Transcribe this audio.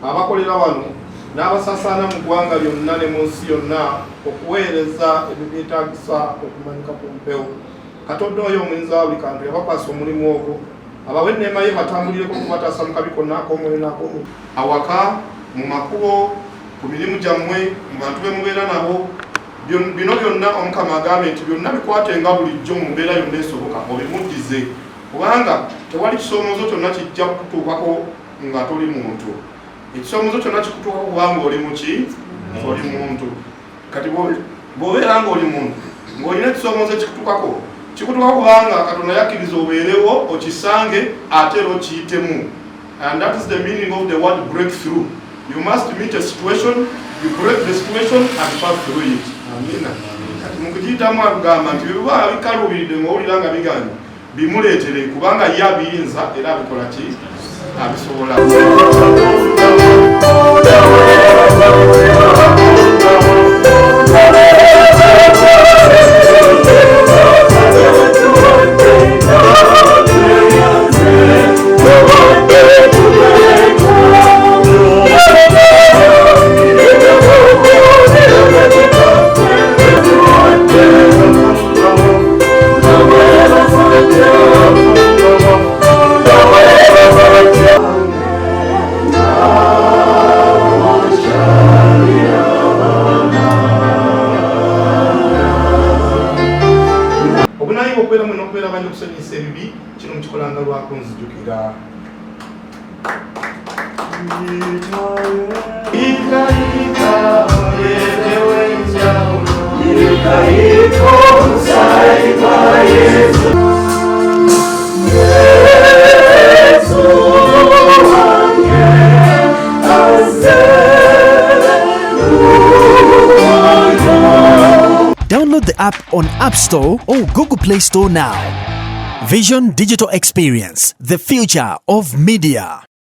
abakolera wano n'abasasaana mu ggwanga lyonna ne mu nsi yonna okuweereza ebyo byetaagisa okumanyika ku mpewo. Katonda oyo omuyinza wa buli kantu yabakwasa omulimu ogwo, abawe enneema ye batambulireko okubataasa mu kabi konna ak'omwoyo n'ak'omubiri, awaka, mu makubo, ku mirimu gyammwe, mu bantu be mubeera nabo. Bino byonna Omukama agambye nti byonna bikwatenga bulijjo mu mbeera yonna esoboka obimuddize, kubanga tewali kisoomozo kyonna kijja kukutuukako nga toli muntu. Ekisoomozo kyonna kikutuukako kubanga oli muki? Oli muntu. Kati bw'obeera ng'oli muntu ng'olina ekisoomozo ekikutuukako, kikutuuka kubanga Katonda yakkiriza obeerewo okisange ate era okiyitemu. And that is the meaning of the word breakthrough. You must meet a situation, you break the situation and pass through it. Amina. Kati mu kugiyitamu agamba nti bwe bikaluubiridde ng'owulira nga biganye bimuleetere, kubanga ye abiyinza era abikola ki? Abisobola. Okubeera mwe n'okubeera bangi okusonyesa ebibi kino mukikolanga lwako nzijukira. Download the app on App Store or Google Play Store now. Vision Digital Experience, the future of media.